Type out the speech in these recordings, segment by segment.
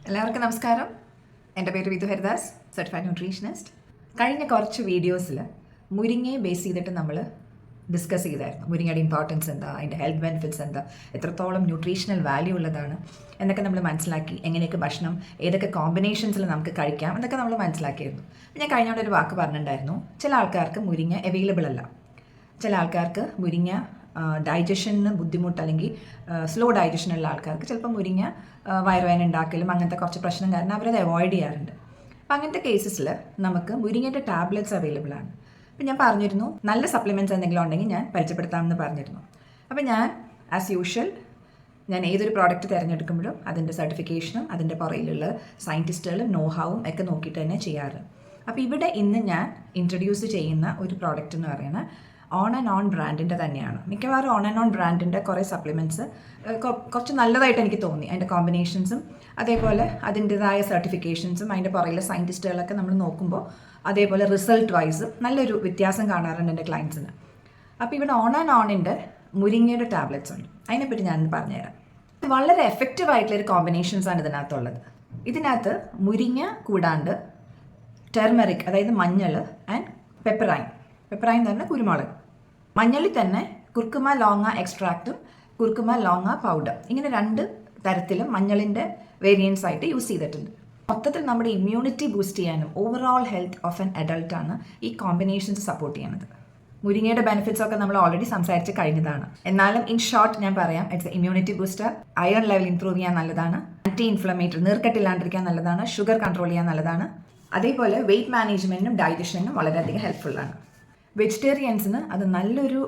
എല്ലാവർക്കും നമസ്കാരം. എൻ്റെ പേര് വിധു ഹരിദാസ്, സർട്ടിഫൈഡ് ന്യൂട്രീഷനിസ്റ്റ്. കഴിഞ്ഞ കുറച്ച് വീഡിയോസിൽ മുരിങ്ങയെ ബേസ് ചെയ്തിട്ട് നമ്മൾ ഡിസ്കസ് ചെയ്തായിരുന്നു. മുരിങ്ങയുടെ ഇമ്പോർട്ടൻസ് എന്താ, അതിൻ്റെ ഹെൽത്ത് ബെനിഫിറ്റ്സ് എന്താ, എത്രത്തോളം ന്യൂട്രീഷണൽ വാല്യൂ ഉള്ളതാണ് എന്നൊക്കെ നമ്മൾ മനസ്സിലാക്കി. എങ്ങനെയൊക്കെ ഭക്ഷണം ഏതൊക്കെ കോമ്പിനേഷൻസിൽ നമുക്ക് കഴിക്കാം എന്നൊക്കെ നമ്മൾ മനസ്സിലാക്കിയിരുന്നു. ഞാൻ കഴിഞ്ഞോടെ ഒരു വാക്ക് പറഞ്ഞിട്ടുണ്ടായിരുന്നു, ചില ആൾക്കാർക്ക് മുരിങ്ങ അവൈലബിൾ അല്ല. ചില ആൾക്കാർക്ക് മുരിങ്ങ ഡൈജഷന് ബുദ്ധിമുട്ട് അല്ലെങ്കിൽ സ്ലോ ഡൈജഷനുള്ള ആൾക്കാർക്ക് ചിലപ്പോൾ മുരിങ്ങ വയറുവേദന ഉണ്ടാക്കലും അങ്ങനത്തെ കുറച്ച് പ്രശ്നം കാരണം അവരത് അവോയ്ഡ് ചെയ്യാറുണ്ട്. അപ്പം അങ്ങനത്തെ കേസസിൽ നമുക്ക് മുരിങ്ങയുടെ ടാബ്ലറ്റ്സ് അവൈലബിൾ ആണ്. അപ്പം ഞാൻ പറഞ്ഞിരുന്നു നല്ല സപ്ലിമെൻറ്റ്സ് എന്തെങ്കിലും ഉണ്ടെങ്കിൽ ഞാൻ പരിചയപ്പെടുത്താമെന്ന് പറഞ്ഞിരുന്നു. അപ്പം ഞാൻ ആസ് യൂഷ്വൽ ഞാൻ ഏതൊരു പ്രോഡക്റ്റ് തിരഞ്ഞെടുക്കുമ്പോഴും അതിൻ്റെ സർട്ടിഫിക്കേഷനും അതിൻ്റെ പുറയിലുള്ള സയൻറ്റിസ്റ്റുകളും നോഹാവും ഒക്കെ നോക്കിയിട്ട് തന്നെ ചെയ്യാറ്. അപ്പോൾ ഇവിടെ ഇന്ന് ഞാൻ ഇൻട്രൊഡ്യൂസ് ചെയ്യുന്ന ഒരു പ്രോഡക്റ്റ് എന്ന് പറയുന്നത് ഓൺ ആൻഡ് ഓൺ ബ്രാൻഡിൻ്റെ തന്നെയാണ്. മിക്കവാറും ഓൺ ആൻഡ് ഓൺ ബ്രാൻഡിൻ്റെ കുറേ സപ്ലിമെൻറ്റ്സ് കുറച്ച് നല്ലതായിട്ട് എനിക്ക് തോന്നി. അതിൻ്റെ കോമ്പിനേഷൻസും അതേപോലെ അതിൻ്റെതായ സർട്ടിഫിക്കേഷൻസും അതിൻ്റെ പുറകിലെ സയൻറ്റിസ്റ്റുകളൊക്കെ നമ്മൾ നോക്കുമ്പോൾ അതേപോലെ റിസൾട്ട് വൈസ് നല്ലൊരു വ്യത്യാസം കാണാറുണ്ട് എൻ്റെ ക്ലയൻസിന്. അപ്പോൾ ഇവിടെ ഓൺ ആൻഡ് ഓണിൻ്റെ മുരിങ്ങയുടെ ടാബ്ലറ്റ്സ് ഉണ്ട്. അതിനെപ്പറ്റി ഞാൻ പറഞ്ഞുതരാം. വളരെ എഫക്റ്റീവ് ആയിട്ടുള്ളൊരു കോമ്പിനേഷൻസാണ് ഇതിനകത്തുള്ളത്. ഇതിനകത്ത് മുരിങ്ങ കൂടാണ്ട് ടെർമറിക്, അതായത് മഞ്ഞൾ, ആൻഡ് പെപ്പറൈൻ എന്ന് പറഞ്ഞാൽ കുരുമുളക്. മഞ്ഞളിൽ തന്നെ കുർക്കുമ ലോങ്ങ എക്സ്ട്രാക്റ്റും കുർക്കുമ ലോങ്ങ പൗഡർ, ഇങ്ങനെ രണ്ട് തരത്തിലും മഞ്ഞളിൻ്റെ വേരിയൻസ് ആയിട്ട് യൂസ് ചെയ്തിട്ടുണ്ട്. മൊത്തത്തിൽ നമ്മുടെ ഇമ്മ്യൂണിറ്റി ബൂസ്റ്റ് ചെയ്യാനും ഓവറോൾ ഹെൽത്ത് ഓഫ് ആൻ അഡൾട്ടാണ് ഈ കോമ്പിനേഷൻസ് സപ്പോർട്ട് ചെയ്യുന്നത്. മുരിങ്ങയുടെ ബെനിഫിറ്റ്സ് ഒക്കെ നമ്മൾ ഓൾറെഡി സംസാരിച്ച് കഴിഞ്ഞതാണ്. എന്നാലും ഇൻ ഷോർട്ട് ഞാൻ പറയാം, it's immunity booster, iron level improve ചെയ്യാൻ നല്ലതാണ്, ആൻറ്റി ഇൻഫ്ലമേറ്ററി നീർക്കെട്ടില്ലാണ്ടിരിക്കാൻ നല്ലതാണ്, ഷുഗർ കൺട്രോൾ ചെയ്യാൻ നല്ലതാണ്, അതേപോലെ വെയിറ്റ് മാനേജ്മെൻറ്റിനും ഡയജഷനും വളരെയധികം ഹെൽപ്ഫുള്ളാണ്. വെജിറ്റേറിയൻസിന് അത് നല്ലൊരു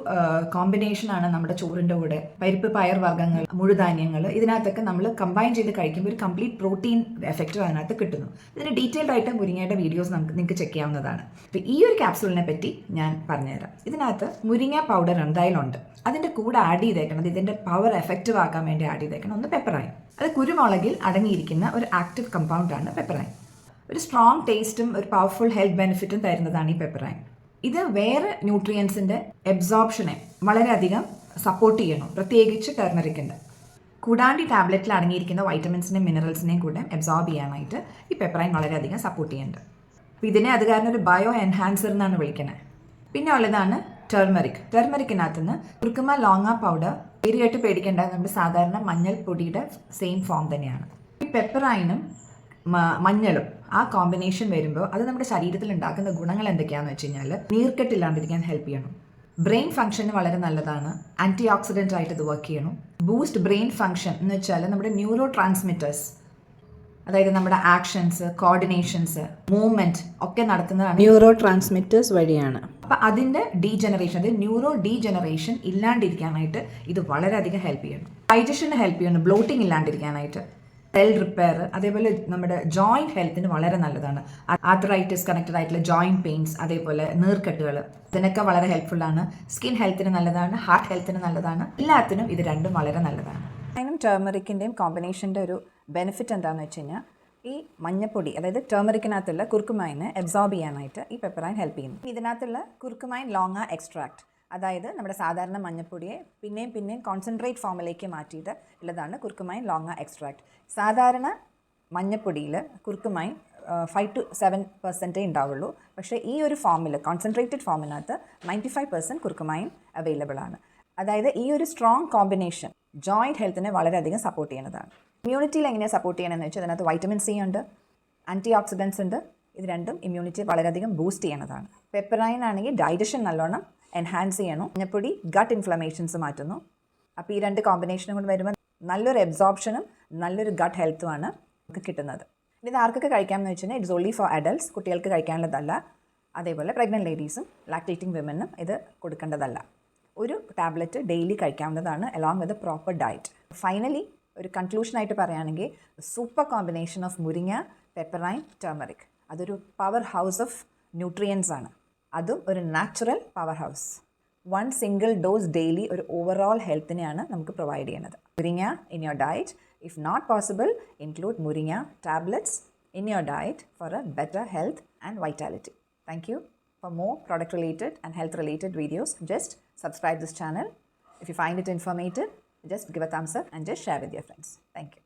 കോമ്പിനേഷനാണ്. നമ്മുടെ ചോറിൻ്റെ കൂടെ പരിപ്പ്, പയർ വർഗ്ഗങ്ങൾ, മുഴുധാന്യങ്ങൾ ഇതിനകത്തൊക്കെ നമ്മൾ കമ്പൈൻ ചെയ്ത് കഴിക്കുമ്പോൾ ഒരു കംപ്ലീറ്റ് പ്രോട്ടീൻ എഫക്റ്റ് അതിനകത്ത് കിട്ടുന്നു. ഇതിന് ഡീറ്റെയിൽഡ് ആയിട്ട് മുരിങ്ങയുടെ വീഡിയോസ് നിങ്ങൾക്ക് ചെക്ക് ചെയ്യാവുന്നതാണ്. അപ്പോൾ ഈ ഒരു ക്യാപ്സൂളിനെ പറ്റി ഞാൻ പറഞ്ഞുതരാം. ഇതിനകത്ത് മുരിങ്ങ പൗഡർ എന്തായാലും ഉണ്ട്. അതിൻ്റെ കൂടെ ആഡ് ചെയ്തേക്കുന്നത്, ഇതിൻ്റെ പവർ എഫക്റ്റീവ് ആക്കാൻ വേണ്ടി ആഡ് ചെയ്തേക്കണം ഒന്ന് പെപ്പറൈൻ. അത് കുരുമുളകിൽ അടങ്ങിയിരിക്കുന്ന ഒരു ആക്റ്റീവ് കമ്പൗണ്ടാണ് പെപ്പറൈൻ. ഒരു സ്ട്രോങ് ടേസ്റ്റും ഒരു പവർഫുൾ ഹെൽത്ത് ബെനിഫിറ്റും തരുന്നതാണ് ഈ പെപ്പറൈൻ. ഇത് വേറെ ന്യൂട്രിയൻസിൻ്റെ എബ്സോർപ്ഷനെ വളരെയധികം സപ്പോർട്ട് ചെയ്യണം, പ്രത്യേകിച്ച് ടെർമറിക്കിൻ്റെ. കൂടാണ്ട് ഈ ടാബ്ലറ്റിൽ അടങ്ങിയിരിക്കുന്ന വൈറ്റമിൻസിനെയും മിനറൽസിനെയും കൂടെ എബ്സോർബ് ചെയ്യാനായിട്ട് ഈ പെപ്പറൈൻ വളരെയധികം സപ്പോർട്ട് ചെയ്യുന്നുണ്ട്. അപ്പോൾ ഇതിനെ അത് കാരണം ഒരു ബയോ എൻഹാൻസർ എന്നാണ് വിളിക്കുന്നത്. പിന്നെ ഉള്ളതാണ് ടെർമറിക്കിനകത്ത് നിന്ന് കുർക്കുമ ലോങ്ങ പൗഡർ. പേരുകേട്ട് പേടിക്കേണ്ട, നമ്മുടെ സാധാരണ മഞ്ഞൾപ്പൊടിയുടെ സെയിം ഫോം തന്നെയാണ്. ഈ പെപ്പറൈനും മഞ്ഞളും ആ കോമ്പിനേഷൻ വരുമ്പോൾ അത് നമ്മുടെ ശരീരത്തിൽ ഉണ്ടാക്കുന്ന ഗുണങ്ങൾ എന്തൊക്കെയാണെന്ന് വെച്ച് കഴിഞ്ഞാൽ നീർക്കെട്ടില്ലാണ്ടിരിക്കാൻ ഹെൽപ്പ് ചെയ്യണം, ബ്രെയിൻ ഫംഗ്ഷന് വളരെ നല്ലതാണ്, ആൻറ്റി ഓക്സിഡൻ്റ് ആയിട്ട് ഇത് വർക്ക് ചെയ്യണം, ബൂസ്റ്റ് ബ്രെയിൻ ഫംഗ്ഷൻ എന്ന് വെച്ചാൽ നമ്മുടെ ന്യൂറോ ട്രാൻസ്മിറ്റേഴ്സ്, അതായത് നമ്മുടെ ആക്ഷൻസ്, കോർഡിനേഷൻസ്, മൂവ്മെൻറ്റ് ഒക്കെ നടത്തുന്നതാണ് ന്യൂറോ ട്രാൻസ്മിറ്റേഴ്സ് വഴിയാണ്. അപ്പോൾ അതിൻ്റെ ഡീജനറേഷൻ, അതായത് ന്യൂറോ ഡീജനറേഷൻ ഇല്ലാണ്ടിരിക്കാനായിട്ട് ഇത് വളരെയധികം ഹെൽപ്പ് ചെയ്യണം. ഡൈജഷന് ഹെൽപ്പ് ചെയ്യണം, ബ്ലോട്ടിങ് ഇല്ലാണ്ടിരിക്കാനായിട്ട്, സെൽ റിപ്പയർ, അതേപോലെ നമ്മുടെ ജോയിൻറ്റ് ഹെൽത്തിന് വളരെ നല്ലതാണ്. ആർത്രൈറ്റിസ് കണക്റ്റഡ് ആയിട്ടുള്ള ജോയിൻറ്റ് പെയിൻസ്, അതേപോലെ നീർക്കെട്ടുകൾ, ഇതിനൊക്കെ വളരെ ഹെൽപ്ഫുള്ളാണ്. സ്കിൻ ഹെൽത്തിന് നല്ലതാണ്, ഹാർട്ട് ഹെൽത്തിന് നല്ലതാണ്, എല്ലാത്തിനും ഇത് രണ്ടും വളരെ നല്ലതാണ്. അതിനും ടേർമറിക്കിൻ്റെയും കോമ്പിനേഷൻ്റെ ഒരു ബെനിഫിറ്റ് എന്താണെന്ന് വെച്ച് കഴിഞ്ഞാൽ ഈ മഞ്ഞപ്പൊടി, അതായത് ടേർമറിക്കിനകത്തുള്ള കുർക്കുമൈനെ അബ്സോർബ് ചെയ്യാനായിട്ട് ഈ പെപ്പറൈൻ ഹെൽപ്പ് ചെയ്യുന്നു. ഇതിനകത്തുള്ള കുർക്കുമൈൻ ലോങ്ങ എക്സ്ട്രാക്ട്, അതായത് നമ്മുടെ സാധാരണ മഞ്ഞപ്പൊടിയെ പിന്നെയും കോൺസെൻട്രേറ്റ് ഫോമിലേക്ക് മാറ്റിയിട്ട് ഉള്ളതാണ് കുർക്കുമൈൻ ലോങ്ങ എക്സ്ട്രാക്ട്. സാധാരണ മഞ്ഞപ്പൊടിയിൽ കുർക്കുമൈൻ 5 to 7% ഉണ്ടാവുള്ളൂ. പക്ഷേ ഈ ഒരു ഫോമിൽ, കോൺസെൻട്രേറ്റഡ് ഫോമിനകത്ത് 95% കുർക്കുമൈൻ അവൈലബിൾ ആണ്. അതായത് ഈ ഒരു സ്ട്രോങ് കോമ്പിനേഷൻ ജോയിൻറ്റ് ഹെൽത്തിനെ വളരെയധികം സപ്പോർട്ട് ചെയ്യുന്നതാണ്. ഇമ്മ്യൂണിറ്റിയിൽ എങ്ങനെയാണ് സപ്പോർട്ട് ചെയ്യണമെന്ന് വെച്ചാൽ അതിനകത്ത് വൈറ്റമിൻ സി ഉണ്ട്, ആൻറ്റി ഓക്സിഡൻസ് ഉണ്ട്. ഇത് രണ്ടും ഇമ്മ്യൂണിറ്റി വളരെയധികം ബൂസ്റ്റ് ചെയ്യുന്നതാണ്. പെപ്പറൈൻ ആണെങ്കിൽ ഡൈജഷൻ നല്ലോണം എൻഹാൻസ് ചെയ്യണം, മഞ്ഞപ്പൊടി ഗട്ട് ഇൻഫ്ലമേഷൻസ് മാറ്റുന്നു. അപ്പോൾ ഈ രണ്ട് കോമ്പിനേഷനും കൂടി വരുമ്പോൾ നല്ലൊരു എബ്സോർപ്ഷനും നല്ലൊരു ഗട്ട് ഹെൽത്തുമാണ് നമുക്ക് കിട്ടുന്നത്. ഇത് ആർക്കൊക്കെ കഴിക്കാമെന്ന് വെച്ച് കഴിഞ്ഞാൽ ഇറ്റ്സ് ഓൺലി ഫോർ അഡൾട്ട്സ്, കുട്ടികൾക്ക് കഴിക്കാനുള്ളതല്ല. അതേപോലെ പ്രഗ്നൻറ്റ് ലേഡീസും ലാക്ടേറ്റിംഗ് വിമനും ഇത് കൊടുക്കേണ്ടതല്ല. ഒരു ടാബ്ലറ്റ് ഡെയിലി കഴിക്കാവുന്നതാണ് along with proper diet. Finally ഒരു കൺക്ലൂഷനായിട്ട് പറയുകയാണെങ്കിൽ super combination of muringa, piperine, turmeric, അതൊരു പവർ ഹൗസ് ഓഫ് ന്യൂട്രിയൻസ് ആണ്. അതും ഒരു natural power house. 1 single dose daily ഒരു ഓവറോൾ ഹെൽത്തിനെയാണ് നമുക്ക് പ്രൊവൈഡ് ചെയ്യുന്നത്. Muringa in your diet. If not possible, include muringa tablets in your diet for a better health and vitality. Thank you. For more product related and health related videos, just subscribe this channel. If you find it informative, just give a thumbs up and just share with your friends. Thank you.